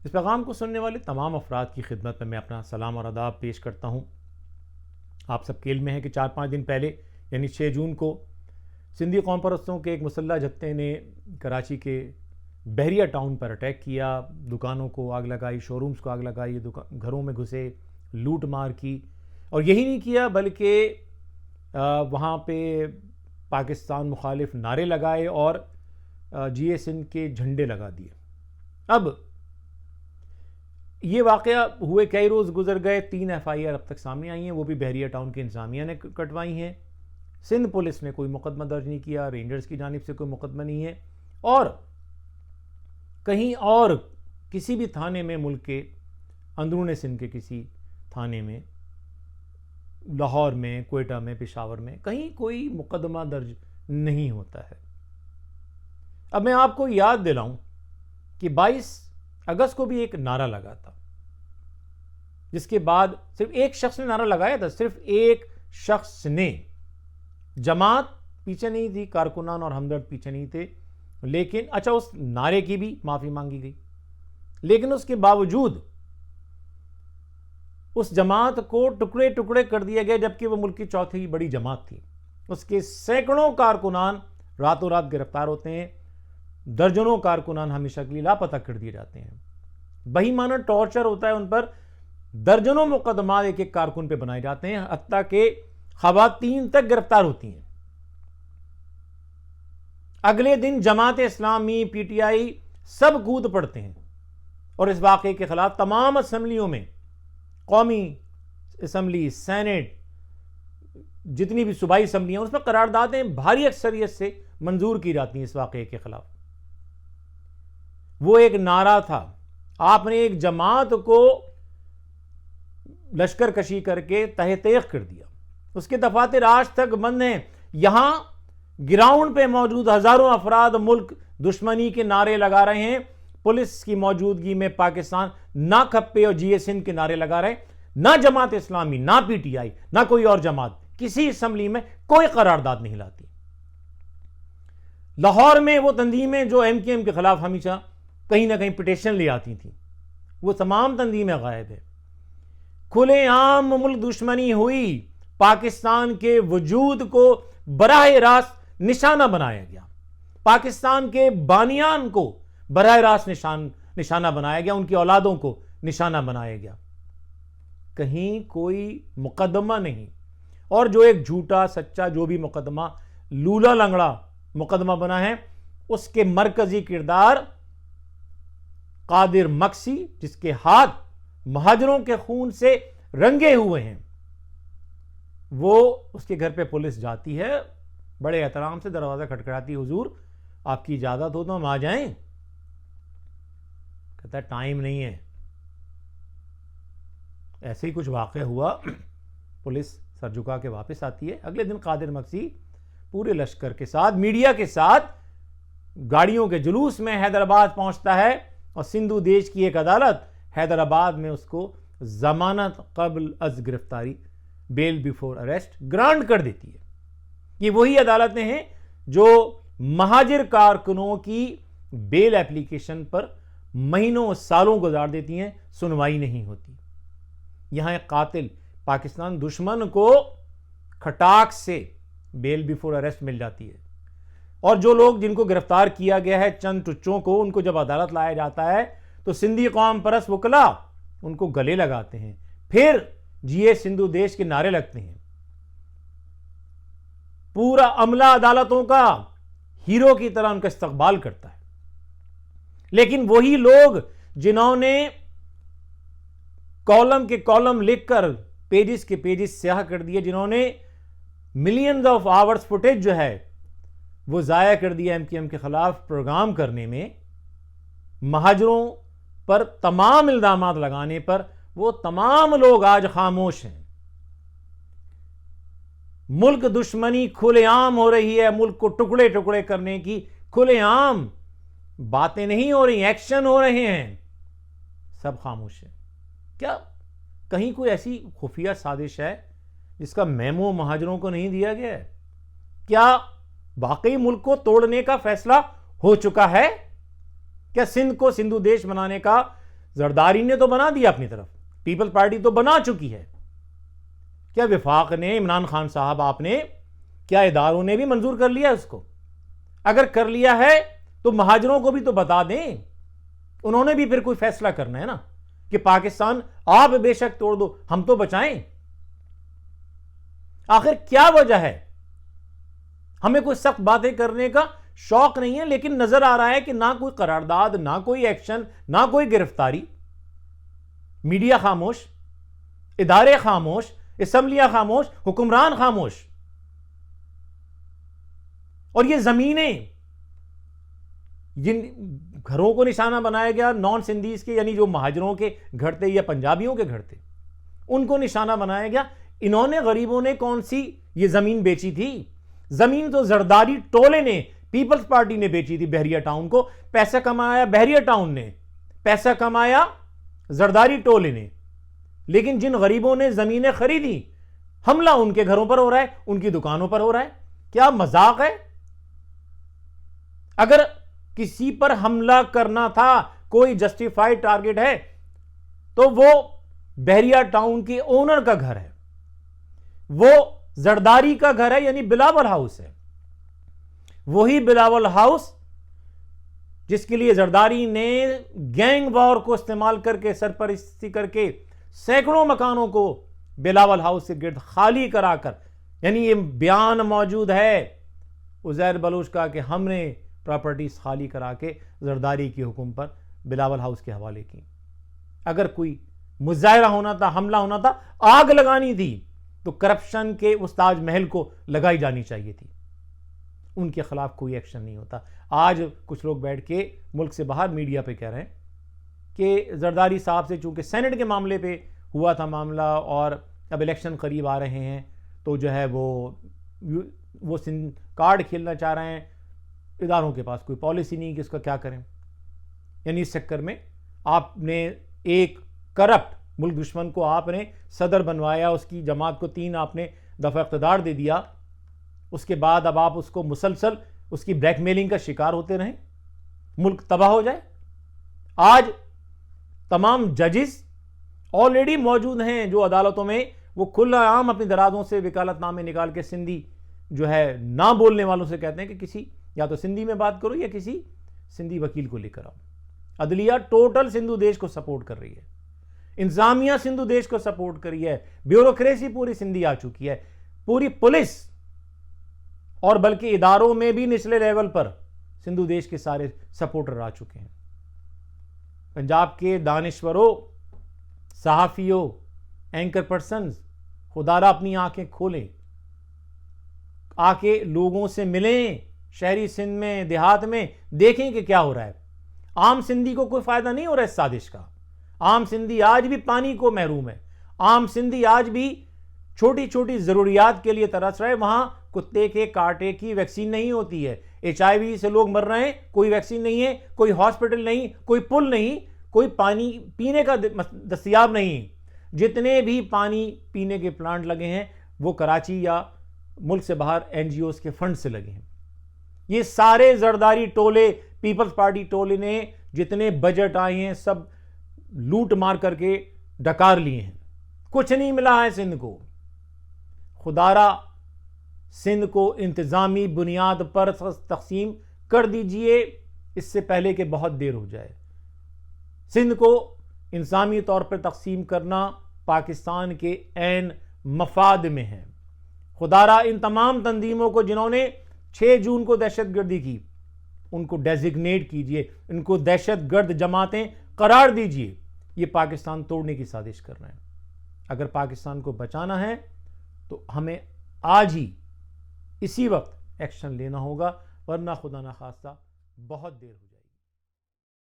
اس پیغام کو سننے والے تمام افراد کی خدمت میں اپنا سلام اور آداب پیش کرتا ہوں۔ آپ سب کے علم میں ہے کہ 4-5 دن پہلے یعنی 6 جون کو سندھی قوم پرستوں کے ایک مسلح جتھے نے کراچی کے بحریہ ٹاؤن پر اٹیک کیا، دکانوں کو آگ لگائی، شو رومز کو آگ لگائی، گھروں میں گھسے، لوٹ مار کی، اور یہی نہیں کیا بلکہ وہاں پہ پاکستان مخالف نعرے لگائے اور GSN کے جھنڈے لگا دیے۔ اب یہ واقعہ ہوئے کئی روز گزر گئے، 3 FIR اب تک سامنے آئی ہیں، وہ بھی بحریہ ٹاؤن کے انتظامیہ نے کٹوائی ہیں۔ سندھ پولیس نے کوئی مقدمہ درج نہیں کیا، رینجرز کی جانب سے کوئی مقدمہ نہیں ہے، اور کہیں اور کسی بھی تھانے میں، ملک کے اندرون سندھ کے کسی تھانے میں، لاہور میں، کوئٹہ میں، پشاور میں، کہیں کوئی مقدمہ درج نہیں ہوتا ہے۔ اب میں آپ کو یاد دلاؤں کہ 22 اگست کو بھی ایک نعرہ لگا تھا، جس کے بعد صرف ایک شخص نے نعرہ لگایا تھا، صرف ایک شخص نے۔ جماعت پیچھے نہیں تھی، کارکنان اور ہمدرد پیچھے نہیں تھے، لیکن اس نعرے کی بھی معافی مانگی گئی، لیکن اس کے باوجود اس جماعت کو ٹکڑے ٹکڑے کر دیا گیا، جبکہ وہ ملک کی چوتھی بڑی جماعت تھی۔ اس کے سینکڑوں کارکنان راتوں رات گرفتار ہوتے ہیں، درجنوں کارکنان ہمیشہ کے لیے لاپتہ کر دیے جاتے ہیں، بہیمانہ ٹارچر ہوتا ہے ان پر، درجنوں مقدمات ایک ایک کارکن پہ بنائے جاتے ہیں، حتیٰ کہ خواتین تک گرفتار ہوتی ہیں۔ اگلے دن جماعت اسلامی، PTI سب کود پڑتے ہیں اور اس واقعے کے خلاف تمام اسمبلیوں میں، قومی اسمبلی، سینٹ، جتنی بھی صوبائی اسمبلیاں، اس میں قراردادیں بھاری اکثریت سے منظور کی جاتی ہیں اس واقعے کے خلاف۔ وہ ایک نعرہ تھا، آپ نے ایک جماعت کو لشکر کشی کر کے تہہ تیغ کر دیا، اس کے دفاتر آج تک بند ہیں۔ یہاں گراؤنڈ پہ موجود ہزاروں افراد ملک دشمنی کے نعرے لگا رہے ہیں، پولیس کی موجودگی میں پاکستان نہ کھپے اور GSN کے نعرے لگا رہے ہیں، نہ جماعت اسلامی، نہ PTI، نہ کوئی اور جماعت کسی اسمبلی میں کوئی قرارداد نہیں لاتی۔ لاہور میں وہ تنظیمیں جو MKM کے خلاف ہمیشہ کہیں نہ کہیں پٹیشن لے آتی تھیں، وہ تمام تنظیمیں غائب ہیں۔ کھلے عام ملک دشمنی ہوئی، پاکستان کے وجود کو براہ راست نشانہ بنایا گیا، پاکستان کے بانیان کو براہ راست نشانہ بنایا گیا، ان کی اولادوں کو نشانہ بنایا گیا۔ کہیں کوئی مقدمہ نہیں، اور جو ایک جھوٹا سچا جو بھی مقدمہ، لولا لنگڑا مقدمہ بنا ہے، اس کے مرکزی کردار قادر مکسی، جس کے ہاتھ مہاجروں کے خون سے رنگے ہوئے ہیں، وہ اس کے گھر پہ پولیس جاتی ہے، بڑے احترام سے دروازہ کھٹکھٹاتی، حضور آپ کی اجازت ہو تو ہم آ جائیں؟ کہتا ہے ٹائم نہیں ہے۔ ایسے ہی کچھ واقع ہوا، پولیس سر جھکا کے واپس آتی ہے۔ اگلے دن قادر مکسی پورے لشکر کے ساتھ، میڈیا کے ساتھ، گاڑیوں کے جلوس میں حیدرآباد پہنچتا ہے، اور سندھو دیش کی ایک عدالت حیدرآباد میں اس کو ضمانت قبل از گرفتاری، بیل بیفور اریسٹ گرانٹ کر دیتی ہے۔ یہ وہی عدالتیں ہیں جو مہاجر کارکنوں کی بیل ایپلیکیشن پر مہینوں سالوں گزار دیتی ہیں، سنوائی نہیں ہوتی۔ یہاں ایک قاتل پاکستان دشمن کو کھٹاک سے بیل بیفور اریسٹ مل جاتی ہے، اور جو لوگ جن کو گرفتار کیا گیا ہے، چند ٹچوں کو، ان کو جب عدالت لایا جاتا ہے تو سندھی قوم پرست وکلا ان کو گلے لگاتے ہیں، پھر جیے سندھو دیش کے نعرے لگتے ہیں۔ پورا عملہ عدالتوں کا ہیرو کی طرح ان کا استقبال کرتا ہے، لیکن وہی لوگ جنہوں نے کالم کے کالم لکھ کر پیجز کے پیجز سیاہ کر دیے، جنہوں نے ملینز آف آورز فوٹیج جو ہے وہ ضائع کر دیا MKM کے خلاف پروگرام کرنے میں، مہاجروں پر تمام الزامات لگانے پر، وہ تمام لوگ آج خاموش ہیں۔ ملک دشمنی کھلے عام ہو رہی ہے، ملک کو ٹکڑے ٹکڑے کرنے کی کھلے عام باتیں نہیں ہو رہی، ایکشن ہو رہے ہیں، سب خاموش ہیں۔ کیا کہیں کوئی ایسی خفیہ سازش ہے جس کا میمو مہاجروں کو نہیں دیا گیا ہے؟ کیا واقعی ملک کو توڑنے کا فیصلہ ہو چکا ہے؟ کیا سندھ کو سندھو دیش بنانے کا زرداری نے تو بنا دیا اپنی طرف، پیپلز پارٹی تو بنا چکی ہے. کیا وفاق نے، عمران خان صاحب آپ نے، کیا اداروں نے بھی منظور کر لیا اس کو؟ اگر کر لیا ہے تو مہاجروں کو بھی تو بتا دیں. انہوں نے بھی پھر کوئی فیصلہ کرنا ہے نا کہ پاکستان آپ بے شک توڑ دو، ہم تو بچائیں. آخر کیا وجہ ہے؟ ہمیں کوئی سخت باتیں کرنے کا شوق نہیں ہے، لیکن نظر آ رہا ہے کہ نہ کوئی قرارداد، نہ کوئی ایکشن، نہ کوئی گرفتاری. میڈیا خاموش، ادارے خاموش، اسمبلیاں خاموش، حکمران خاموش. اور یہ زمینیں جن گھروں کو نشانہ بنایا گیا نان سندھیز کے، یعنی جو مہاجروں کے گھر تھے یا پنجابیوں کے گھر تھے، ان کو نشانہ بنایا گیا. انہوں نے، غریبوں نے کون سی یہ زمین بیچی تھی؟ زمین تو زرداری ٹولے نے، پیپلز پارٹی نے بیچی تھی بحریہ ٹاؤن کو. پیسہ کمایا بحریہ ٹاؤن نے، پیسہ کمایا زرداری ٹولے نے. لیکن جن غریبوں نے زمینیں خریدی، حملہ ان کے گھروں پر ہو رہا ہے، ان کی دکانوں پر ہو رہا ہے. کیا مذاق ہے؟ اگر کسی پر حملہ کرنا تھا، کوئی جسٹیفائیڈ ٹارگٹ ہے، تو وہ بحریہ ٹاؤن کے اونر کا گھر ہے، وہ زرداری کا گھر ہے، یعنی بلاول ہاؤس ہے. وہی بلاول ہاؤس جس کے لیے زرداری نے گینگ وار کو استعمال کر کے، سرپرستی کر کے، سینکڑوں مکانوں کو بلاول ہاؤس سے گرد خالی کرا کر، یعنی یہ بیان موجود ہے عزیر بلوچ کا کہ ہم نے پراپرٹیز خالی کرا کے زرداری کی حکم پر بلاول ہاؤس کے حوالے کی. اگر کوئی مظاہرہ ہونا تھا، حملہ ہونا تھا، آگ لگانی تھی، تو کرپشن کے اس تاج محل کو لگائی جانی چاہیے تھی. ان کے خلاف کوئی ایکشن نہیں ہوتا. آج کچھ لوگ بیٹھ کے ملک سے باہر میڈیا پہ کہہ رہے ہیں کہ زرداری صاحب سے چونکہ سینٹ کے معاملے پہ ہوا تھا معاملہ اور اب الیکشن قریب آ رہے ہیں، تو جو ہے وہ کارڈ کھیلنا چاہ رہے ہیں. اداروں کے پاس کوئی پالیسی نہیں کہ اس کا کیا کریں. یعنی اس چکر میں آپ نے ایک کرپٹ ملک دشمن کو آپ نے صدر بنوایا، اس کی جماعت کو 3 آپ نے دفعہ اقتدار دے دیا. اس کے بعد اب آپ اس کو مسلسل اس کی بلیک میلنگ کا شکار ہوتے رہیں، ملک تباہ ہو جائے. آج تمام ججز آلریڈی موجود ہیں جو عدالتوں میں، وہ کھلا عام اپنی درازوں سے وکالت نامے نکال کے سندھی جو ہے نہ بولنے والوں سے کہتے ہیں کہ کسی یا تو سندھی میں بات کرو یا کسی سندھی وکیل کو لے کر آؤ. عدلیہ ٹوٹل سندھو دیش کو سپورٹ کر رہی ہے، انتظامیہ سندھو دیش کو سپورٹ کری ہے، بیوروکریسی پوری سندھی آ چکی ہے، پوری پولیس اور بلکہ اداروں میں بھی نچلے لیول پر سندھو دیش کے سارے سپورٹر آ چکے ہیں. پنجاب کے دانشوروں، صحافیوں، اینکر پرسنز، خدا را اپنی آنکھیں کھولیں، آ کے لوگوں سے ملیں، شہری سندھ میں، دیہات میں، دیکھیں کہ کیا ہو رہا ہے. عام سندھی کو کوئی فائدہ نہیں ہو رہا ہے اس سازش کا. عام سندھی آج بھی پانی کو محروم ہے. عام سندھی آج بھی چھوٹی چھوٹی ضروریات کے لیے ترس رہے. وہاں کتے کے کاٹے کی ویکسین نہیں ہوتی ہے، HIV سے لوگ مر رہے ہیں، کوئی ویکسین نہیں ہے، کوئی ہاسپٹل نہیں، کوئی پل نہیں، کوئی پانی پینے کا دستیاب نہیں. جتنے بھی پانی پینے کے پلانٹ لگے ہیں وہ کراچی یا ملک سے باہر NGOs کے فنڈ سے لگے ہیں. یہ سارے زرداری ٹولے، پیپلز پارٹی ٹولے نے جتنے بجٹ آئے ہیں سب لوٹ مار کر کے ڈکار لیے ہیں. کچھ نہیں ملا ہے سندھ کو. خدارا سندھ کو انتظامی بنیاد پر تقسیم کر دیجئے، اس سے پہلے کہ بہت دیر ہو جائے. سندھ کو انتظامی طور پر تقسیم کرنا پاکستان کے عین مفاد میں ہے. خدارا ان تمام تنظیموں کو جنہوں نے 6 جون کو دہشت گردی کی، ان کو ڈیزگنیٹ کیجئے، ان کو دہشت گرد جماعتیں قرار دیجئے. یہ پاکستان توڑنے کی سازش کر رہے ہیں. اگر پاکستان کو بچانا ہے تو ہمیں آج ہی اسی وقت ایکشن لینا ہوگا، ورنہ خدا نخواستہ بہت دیر ہو جائے.